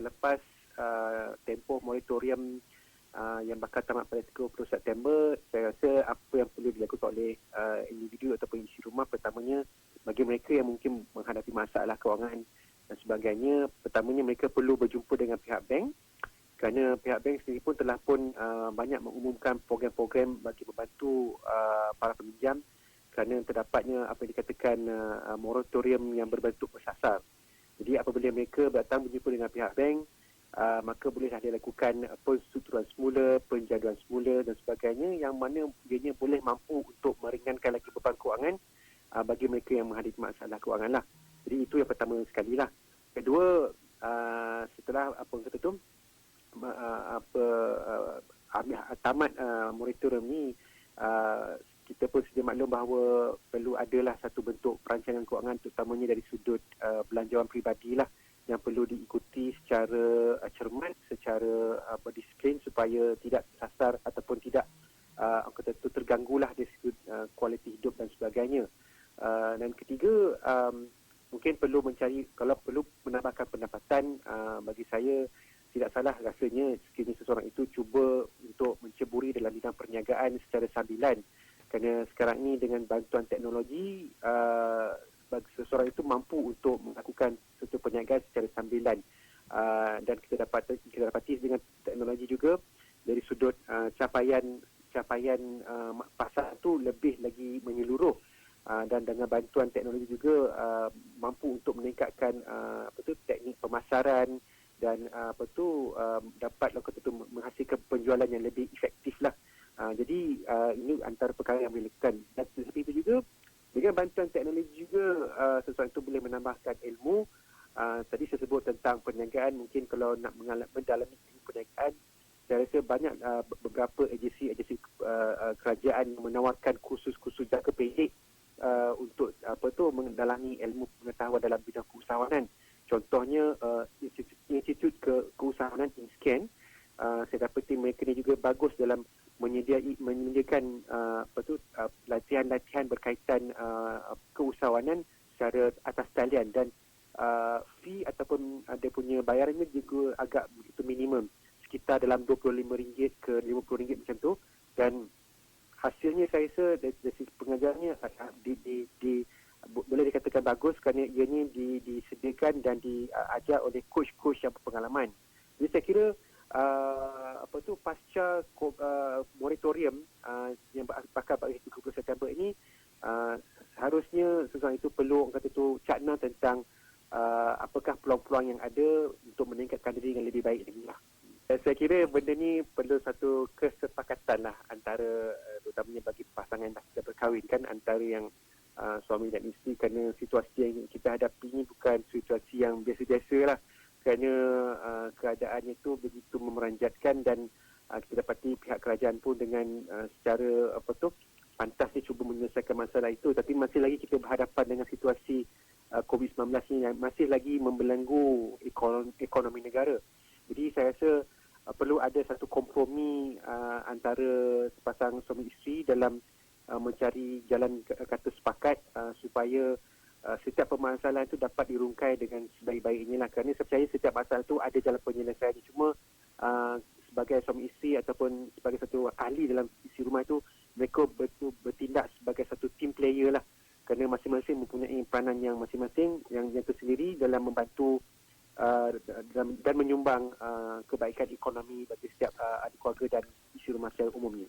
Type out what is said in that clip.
selepas tempoh moratorium yang bakal tamat pada 30 September, saya rasa apa yang perlu dilakukan oleh individu ataupun isi rumah, pertamanya bagi mereka yang mungkin menghadapi masalah kewangan dan sebagainya, pertamanya mereka perlu berjumpa dengan pihak bank, kerana pihak bank sendiri pun telah banyak mengumumkan program-program bagi membantu para peminjam kerana terdapatnya apa yang dikatakan moratorium yang berbentuk bersasar. Jadi apabila mereka datang berjumpa dengan pihak bank, maka bolehlah dilakukan penstrukturan semula, penjaduan semula dan sebagainya, yang mana ianya boleh mampu untuk meringankan lagi beban kewangan bagi mereka yang menghadapi masalah kewangan lah. Jadi itu yang pertama sekali lah. Kedua, setelah tamat moratorium ni, kita pun sedia maklum bahawa perlu adalah satu bentuk perancangan kewangan, terutamanya dari sudut belanjawan peribadi lah, yang perlu diikuti secara cermat, secara berdisiplin supaya tidak tersasar ataupun tidak terganggulah dari sudut kualiti hidup dan sebagainya. Dan ketiga, mungkin perlu mencari, kalau perlu menambahkan pendapatan, bagi saya tidak salah rasanya sekiranya seseorang itu cuba untuk menceburi dalam bidang perniagaan secara sambilan, kerana sekarang ini dengan bantuan teknologi, bagi seseorang itu mampu untuk melakukan suatu perniagaan secara sambilan, dan kita dapati dengan teknologi juga dari sudut capaian pasar itu lebih lagi menyeluruh, dan dengan bantuan teknologi juga mampu untuk meningkatkan teknik pemasaran dan dapat menghasilkan penjualan yang lebih efektif lah. Jadi ini antara perkara yang boleh dilakukan. Dan seperti itu juga dengan bantuan teknologi juga, seseorang itu boleh menambahkan ilmu. Tadi saya sebut tentang perniagaan, mungkin kalau nak mendalami perniagaan, saya rasa banyak beberapa agensi kerajaan yang menawarkan kursus-kursus jangka pendek untuk mendalami ilmu pengetahuan dalam bidang keusahawanan. Contohnya Institut Keusahawanan INSCAN, saya dapati mereka ni juga bagus dalam menyediakan latihan-latihan berkaitan keusahawanan secara atas talian, dan fee ataupun ada punya bayarannya juga agak begitu minimum, sekitar dalam RM25 ke RM50 macam tu, dan hasilnya saya rasa dari sisi pengajarannya boleh dikatakan bagus kerana ianya disediakan dan diajar oleh coach-coach yang berpengalaman. Jadi saya kira pasca moratorium yang bakal pada 30 September ini, seharusnya seseorang itu perlu cakna tentang apakah peluang-peluang yang ada untuk meningkatkan diri yang lebih baik lagi lah. Saya kira benda ni perlu satu kesepakatan lah antara terutamanya bagi pasangan yang sudah berkahwin kan, antara yang suami dan isteri, kerana situasi yang kita hadapi ni bukan situasi yang biasa-biasa lah, kerana keadaannya itu begitu memeranjatkan, dan kita dapati pihak kerajaan pun dengan secara pantasnya cuba menyelesaikan masalah itu, tapi masih lagi kita berhadapan dengan situasi COVID-19 ni yang masih lagi membelenggu ekonomi negara. Jadi saya rasa perlu ada satu kompromi antara sepasang suami isteri dalam mencari jalan kata sepakat supaya setiap permasalahan itu dapat dirungkai dengan sebaik-baiknya lah. Kerana saya percaya setiap masalah itu ada jalan penyelesaian. Cuma sebagai suami isteri ataupun sebagai satu ahli dalam isi rumah itu, mereka betul bertindak sebagai satu team player lah. Kerana masing-masing mempunyai peranan yang masing-masing yang tersendiri dalam membantu dan menyumbang kebaikan ekonomi bagi setiap ahli keluarga dan isi rumah secara umumnya.